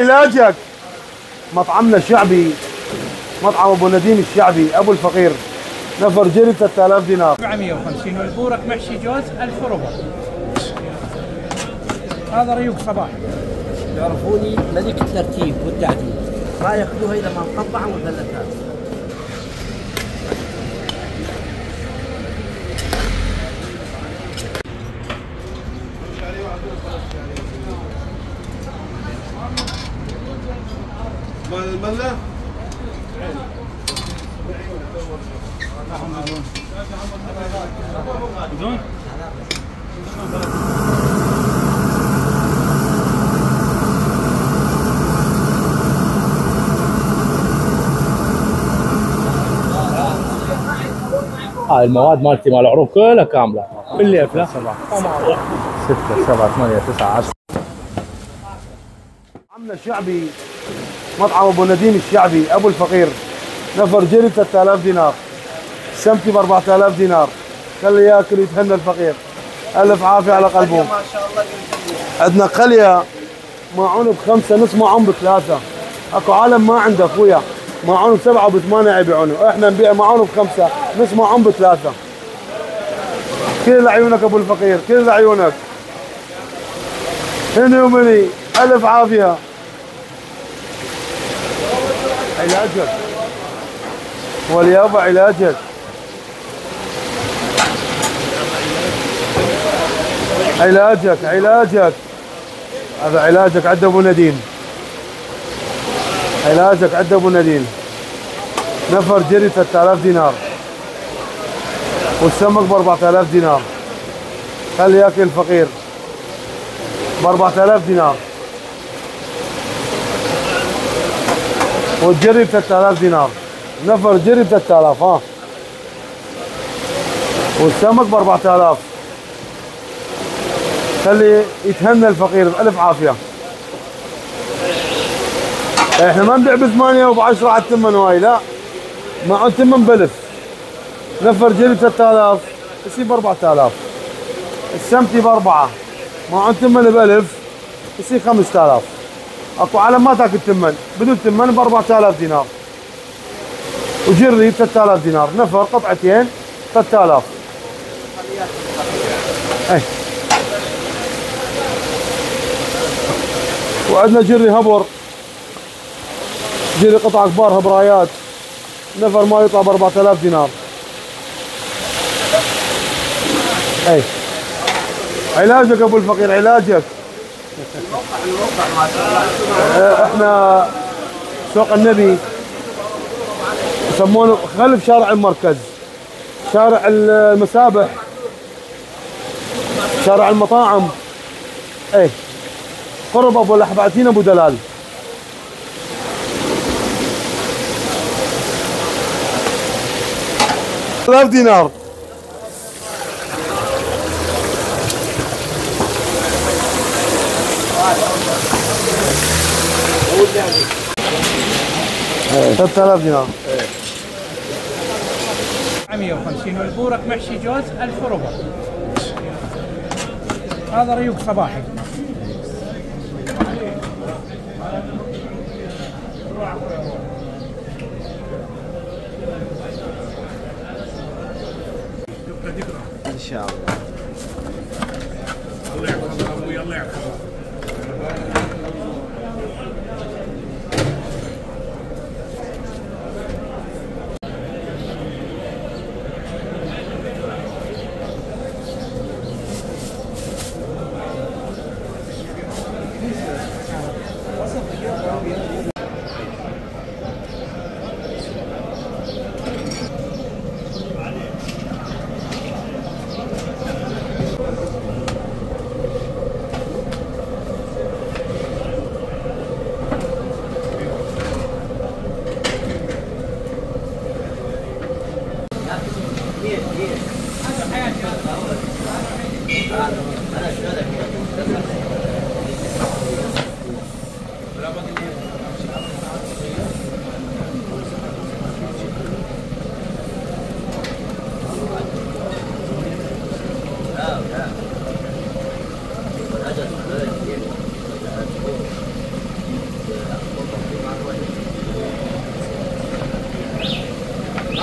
علاجك. مطعمنا الشعبي، مطعم ابو نديم الشعبي ابو الفقير، نفر جري 3000 دينار 450 والبورك محشي جوز 1000 وربع. هذا ريوق صباحي. يعرفوني ملك الترتيب والتعديل، ما ياخذوها اذا ما مقطعه مثلثات. مال الملة؟ بدون؟ هاي المواد مالتي مال العروض كلها كامله بالليل 7 6 7 8 9 10. مطعمنا الشعبي، مطعم ابو نديم الشعبي ابو الفقير، نفر جري 3000 دينار، سمتي ب 4000 دينار، خلي ياكل يتهنى الفقير. الف عافيه على قلبهم. ما شاء الله. عندنا قليه ماعون بخمسه، نص ماعون بثلاثه. اكو عالم ما عنده اخويا ماعون بسبعه وبثمانيه يبيعونه، احنا نبيع ماعون بخمسه، نص ماعون بثلاثه. كل لعيونك ابو الفقير، كل لعيونك. هني ومني، الف عافيه. علاجك واليابا، علاجك. علاجك علاجك، هذا علاجك عند ابو نديم. علاجك عند ابو نديم، نفر جري 3000 دينار والسمك ب 4000 دينار. خلي ياكل الفقير ب 4000 دينار والجري ب 3000 دينار، نفر جري ب 3000 ها، والسمك ب 4000. خلي يتهنى الفقير بألف عافية. احنا ما نبيع ب8 وب10 على الثمن هواي، لا، معه ثمن بألف. نفر جري ب 3000 يصير ب 4000، السمتي ب4 معه ثمن بألف يصير 5000. اكو عالم ما تاكل ثمن، بدون ثمن ب 4000 دينار، وجري ب 3000 دينار، نفر قطعتين 3000. اي وعندنا جري هبر، جري قطع كبار هبرايات، نفر ما يطلع ب 4000 دينار. اي علاجك ابو الفقير، علاجك. احنا سوق النبي يسمونه خلف شارع المركز، شارع المسابح، شارع المطاعم، اي قرب ابو الاحبعتين ابو دلال. $1000 دينار. ايه 3000 دينار. 450 والبورك محشي جوز 1000 وربع. هذا ريوق صباحي. ان شاء الله. الله يحفظك ابوي، الله يحفظك.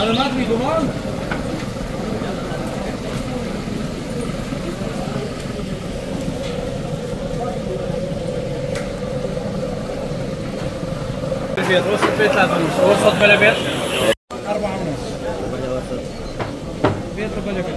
هذا ما تريد ضمان؟ البيت وسط البيت 3 ونص، وسط بلا بيت 4 ونص. بيت بلا بيت.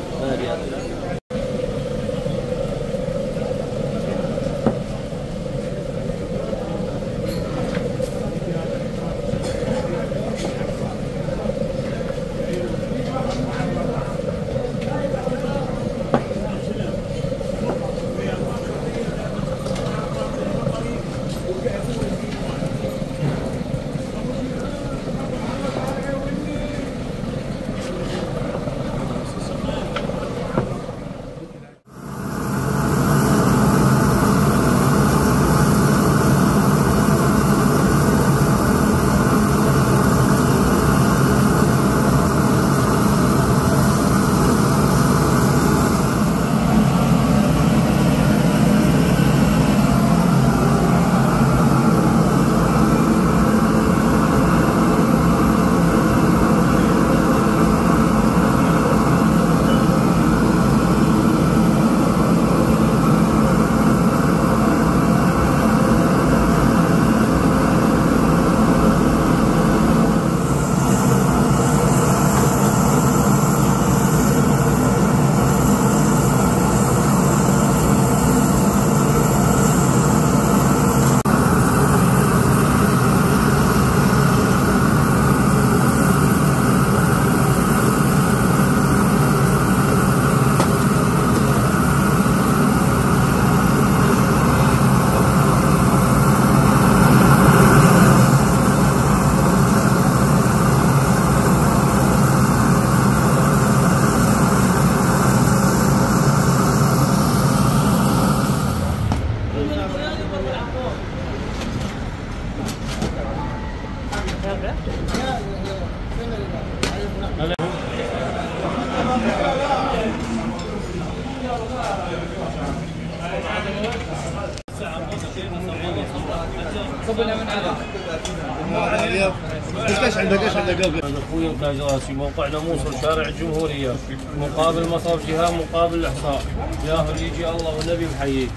ايش عندك قلبي؟ اخوي انتاج راسي، موقعنا موصل شارع الجمهوريه مقابل مصرف جهه مقابل الاحصاء. يا اهل يجي الله والنبي محييك.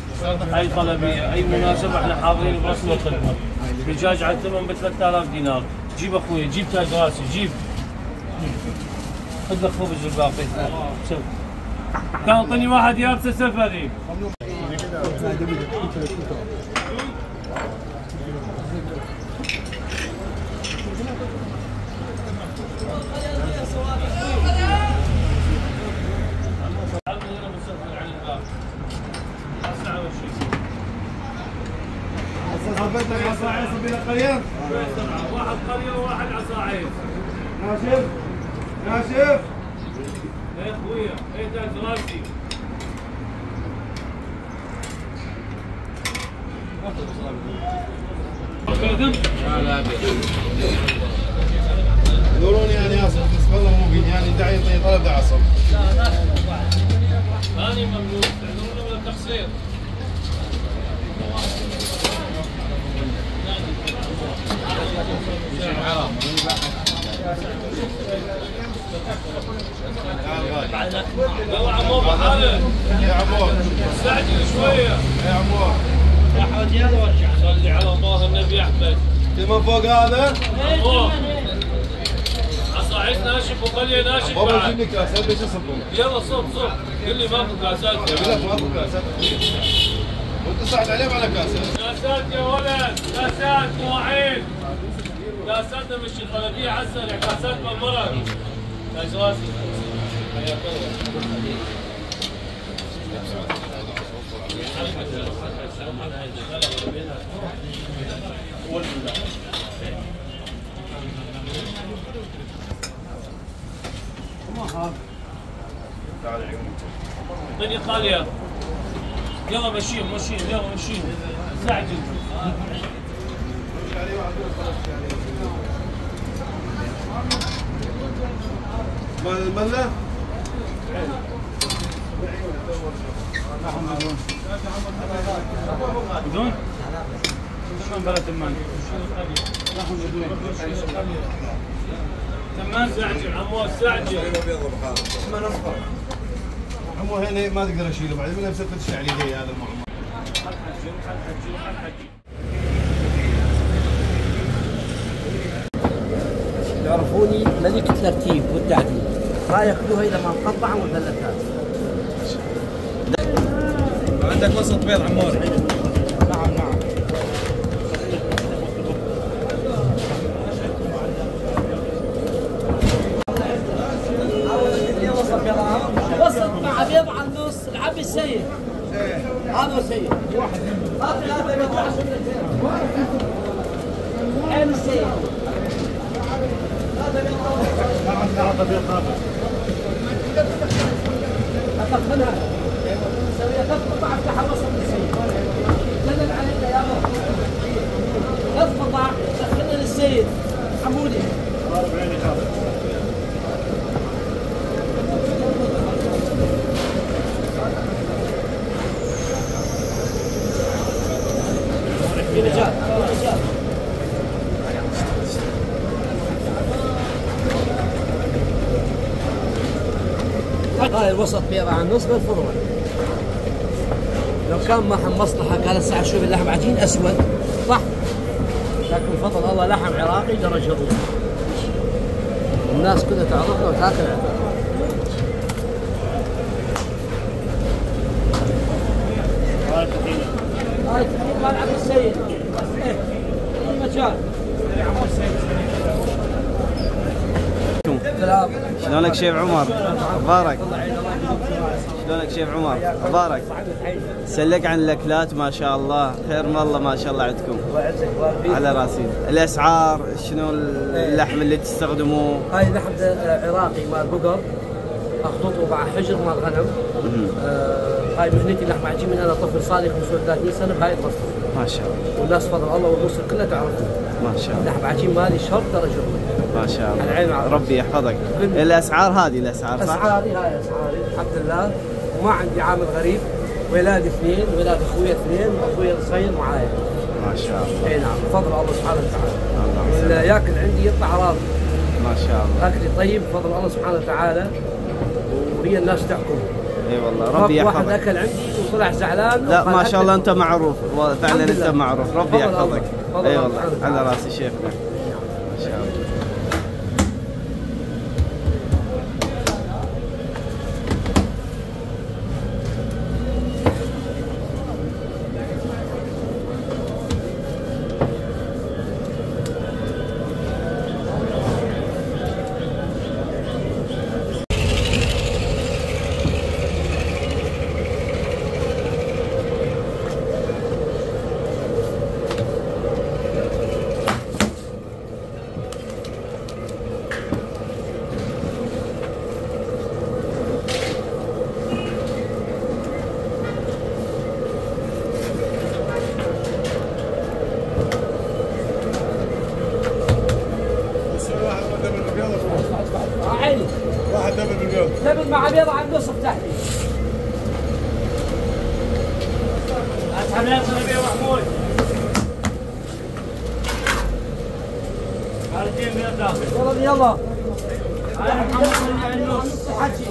اي طلبيه اي مناسبه احنا حاضرين برسم الخدمه. دجاج على الثمن ب 3000 دينار. جيب اخوي جيب تاج راسي جيب. خذ خبز الباقي. شوف كان اعطني واحد يابسه سفري. صبيت لك عصاعير صبي لك قرية؟ واحد قرية وواحد عصاعير. ناشف؟ ناشف؟ ايه اخويا ايه تاج راسي. لا يقولون يعني اصل بس والله ممكن يعني داعي طلب ده عصب. ثاني ممنوع تعذرون من التقصير. يلا عمو بحالك يا عمور استعجل شويه يا عمور صلي على الله النبي احمد. من فوق هذا؟ عمو عصاعيس ناشف وقليه ناشف بابا بعد. جيب لي كاسات ليش اصبهم؟ يلا صب قل لي ماكو كاسات. يقول لك ماكو كاسات وانت صعد عليهم على كاسات. كاسات يا ولد كاسات مواعين كاسات نمشي القلبيه على السريع كاسات بالمرض. تاج راسي حياك الله. الدنيا خالية. يلا مشيهم يلا مشيهم استعجل. مال الملة؟ بدون؟ شلون بلد المان؟ ما استعجل عمو استعجل. عمو هنا ما تقدر اشيله بعد من نفسه تدش عليه هذا المعمر. يعرفوني ملك الترتيب والتعديل، ما ياكلوها اذا ما مقطعه مثلثات. عندك وسط بيض عمور. نعم نعم. وسط مع بيض على النص، العبي السيد. هذا سيد. واحد. ثلاثة بيض 10 عين السيد. ثلاثة بيض أخذها. سويها 3 قطع افتحها وسط السيد. دلل علينا يا ابو. 3 قطع دخلنا للسيد. حمودي. في رجال هاي الوسط بيض على النص بالفرن. لو كان معهم مصلحه كان الساعه شوف اللحم عجين اسود صح، لكن بفضل الله لحم عراقي درجه اولى. الناس كلها تعرفنا وتاكل عندنا. هاي التحقيق مال عبد السيد. في مجال. شلونك شيف عمر؟ اخبارك؟ شلونك شيف عمر؟ اخبارك؟ سلك عن الاكلات ما شاء الله، خير من الله ما شاء الله عندكم. على راسي. الاسعار شنو اللحم اللي تستخدموه؟ هاي لحم عراقي مال بقر، اخلطه مع حجر مال غنم. هاي مهنتي لحم عجين من انا طفل صار لي 35 سنه بهاي التصنيف. ما شاء الله. والناس فضل الله والمصر كلها تعرفه. ما شاء الله. لحم عجين مالي شرط درجه ما شاء الله. العين على ربي يحفظك. الاسعار هذه الاسعار صح؟ اسعاري هاي اسعاري الحمد لله، وما عندي عامل غريب. ولاد 2، ولاد اخويا 2، واخويا الصغير معايا. ما شاء الله. اي نعم بفضل الله سبحانه وتعالى. الله واللي ياكل عندي يطلع راضي. ما شاء الله. اكلي طيب بفضل الله سبحانه وتعالى، وهي الناس تحكم. اي والله ربي يحفظك. واحد اكل عندي وطلع زعلان. لا ما شاء الله انت معروف، فعلا انت معروف، ربي فضل يحفظك. الله. اي والله على راسي شيخنا. ما شاء الله. واحد دبل بالبيض. دبل مع بيضة على النصف تحتي. اسحب ياسر بيه محمود. خارجين بيض داخل. يلا. هاي محمود على النص. حكي.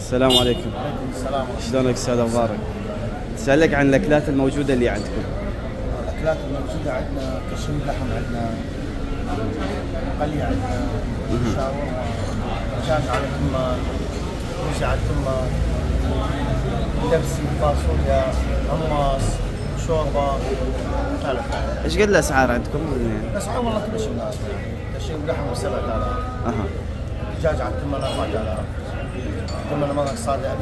السلام عليكم. السلام. شلونك استاذ مبارك؟ اسالك عن الاكلات الموجوده اللي عندكم. الاكلات الموجوده عندنا كشري لحم، عندنا قلي، عندنا شاورما، دجاج على الكمال، كوسه على الكمال، دبسي، فاصوليا، حمص، شوربه، ثلاث. ايش قد الاسعار عندكم؟ الاسعار والله كل شيء نازل، كشري ولحم 7000. دجاج على الكمال 4000. كمال مرق صادق 2000.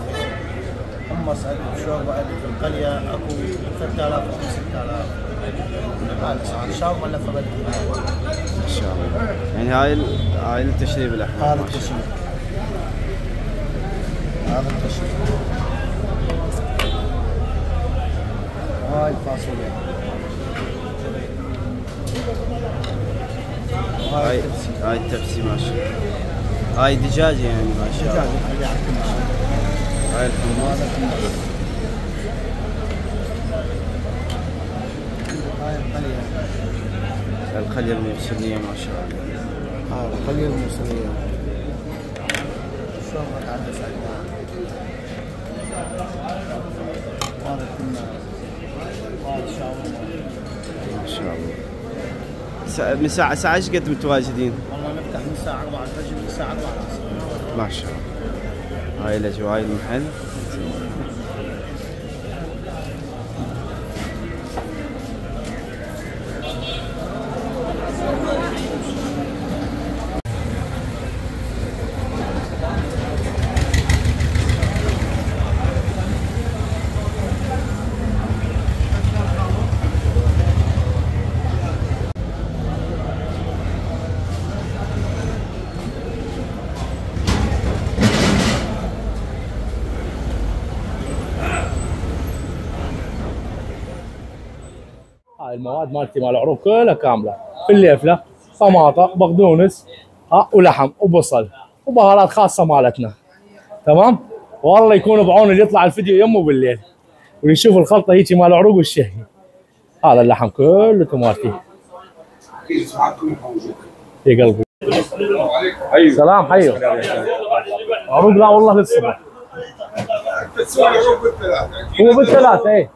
حمص 1000، شوربه 1000، القليه اكو 3000 او 6000. هذا اسعار شاورما لفه بلدي. ما شاء الله. يعني هاي التشريب الاحمر. هذا التشريب. هذا التشريب. هاي الفاصوليا. هاي التبسي ما شاء الله. هاي دجاج يعني ما شاء الله. دجاج على الكمال. هاي الحمص. هاي القليه. القليه الموصليه ما شاء الله. هاي القليه الموصليه. شوربه عدس عندنا. هذا الكمال. وهذا الشاورما. ما شاء الله. من ساعة ايش قد متواجدين؟ والله نفتح من الساعة 4 الفجر للساعة 4 العصر. ما شاء الله. هاي الاجواء المحل. هاي المواد مالتي مال العروض كلها كامله، فليفله، طماطم، بقدونس، ولحم وبصل وبهارات خاصه مالتنا. تمام؟ والله يكون بعون اللي يطلع الفيديو يمه بالليل ويشوف الخلطه هيجي مال العروق والشهي. هذا اللحم كله مالتي. يا قلبي. سلام حيو. عروق لا والله للصبح. هو بالثلاث ايه.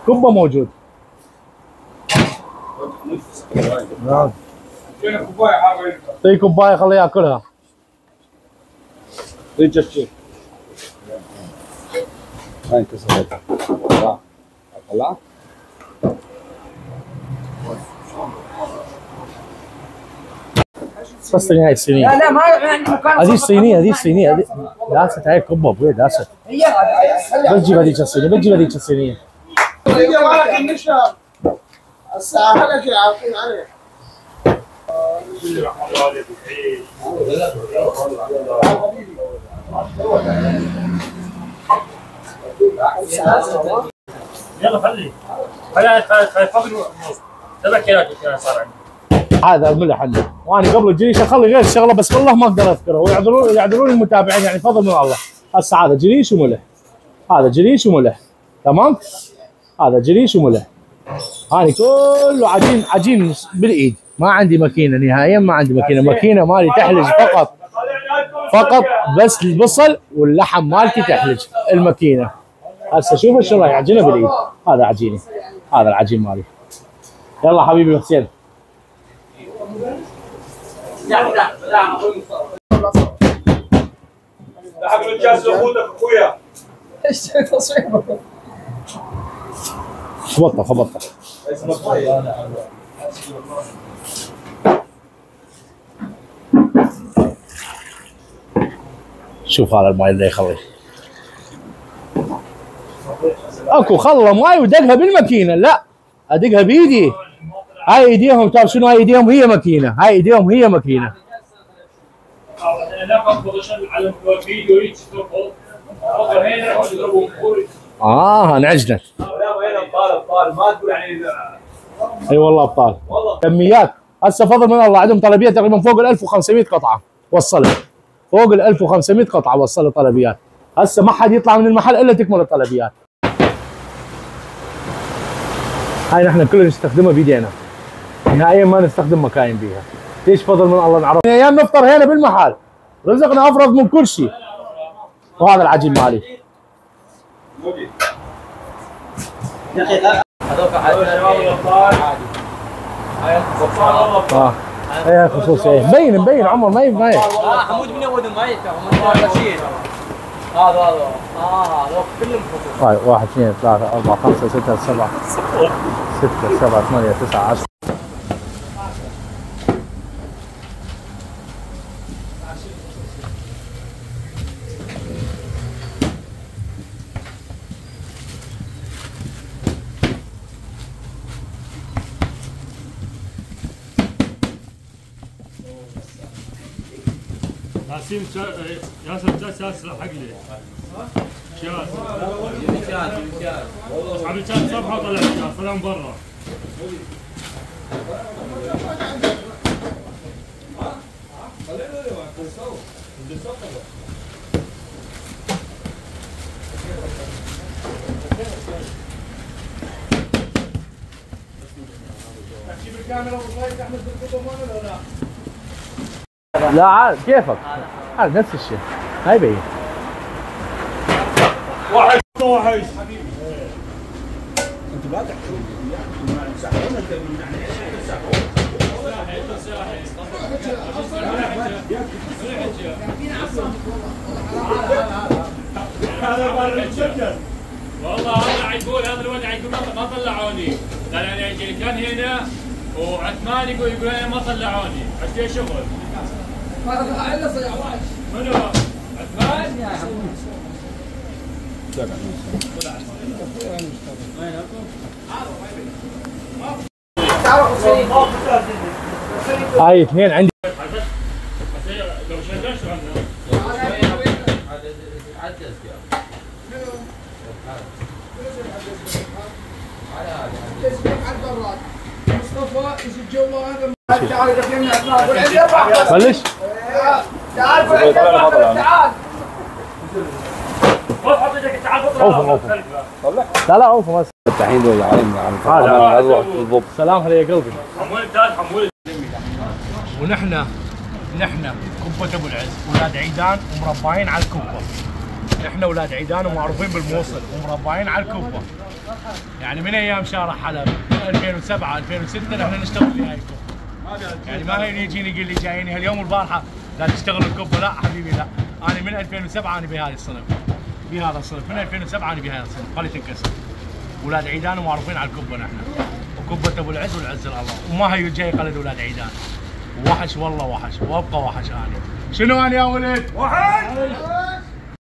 كبه موجود. نعم. طيب كوبايه خليه ياكلها. رجع شيء. هاي كسرت. طلع. صصني هاي الصينيه. لا لا ما عندي مكان. هذه الصينيه هذه الصينيه هذه داست هاي كبه ابوي داست. بتجيب هذيك الصينيه بتجيب هذيك الصينيه. الساعة لك يعرفون عليه. يلا خلي فوق سبع كيلات صار عندي. هذا الملح عندي وانا قبل الجريش اخلي غير الشغله بس والله ما اقدر اذكره ويعذرون المتابعين يعني فضل من الله. هسه هذا جريش وملح. هذا جريش وملح. تمام؟ هذا جريش وملح. هاني كله عجين بالايد، ما عندي ماكينه نهائيا، ما عندي ماكينه مالي تحلج فقط بس البصل واللحم مالتي تحلج الماكينه. هسه شوف ايش راح يعجنه بالايد. هذا عجيني، هذا العجين مالي. يلا حبيبي حسين. حق الجاز اخوك اخويا. ايش تصوير؟ خبطه. شوف هذا الماي اللي يخلي. اكو خله ماي ودقها بالماكينه، لا ادقها بايدي. هاي ايديهم تعرف شنو؟ هاي ايديهم هي ماكينه، هاي ايديهم هي ماكينه. انعجنت. ما تقول يعني. اي والله ابطال. كميات هسه فضل من الله عندهم طلبيات تقريبا فوق ال 1500 قطعه وصلت. فوق ال 1500 قطعه وصلت طلبيات. هسه ما حد يطلع من المحل الا تكمل الطلبيات. هاي نحن كلنا نستخدمها بايدينا. نهائيا ما نستخدم مكاين بيها. ليش فضل من الله نعرف. ايام نفطر هنا بالمحل. رزقنا افرض من كل شيء. وهذا العجين مالي. ايه خصوصي مبين عمر ما يبين. حمود من اول ما يفتح رشيد. هذا كلهم خصوصي. طيب 1 2 3 4 5 6 7 6 7 8 9 10. ياسين ياسر جالس حق لي شاس اصحاب الشات صفحه طلع سلام برا. لا عاد كيفك عاد نفس الشيء ما يبين. وحش وحش والله هذا يقول هذا الوضع يقول ما طلعوني. قال انا كان هنا وعثمان يقول انا ما طلعوني عشان شغل. ما الا صيع واحد منو؟ عثمان؟ يا حمود هاي اثنين عندي. لو شغال شو عندنا؟ مصطفى ايش الجو هذا؟ تعال دخلنا اسمع بلش. تعال تعال اوفوا لا لا اوفوا بس. الحين دول هذا سلام هلا يا قلبي. ونحن كبة ابو العز اولاد عيدان ومربعين على الكبة. احنا اولاد عيدان ومعروفين بالموصل ومربعين على الكبة. يعني من ايام شارع حلب 2007 2006 نحن نشتغل في هاي الكبة. يعني ما هي يجيني يقول لي جاييني هاليوم والبارحة لا تشتغل الكبة. لا حبيبي لا، انا من 2007 انا بهذا الصنف بهذا الصنف من 2007 انا بهذا الصنف. خلي تنكسر. اولاد عيدان ومعروفين على الكبة نحن وكبة ابو العز والعز الله وما هي جاي قلد اولاد عيدان. وحش والله وحش وابقى وحش انا. شنو انا يا ولد؟ وحش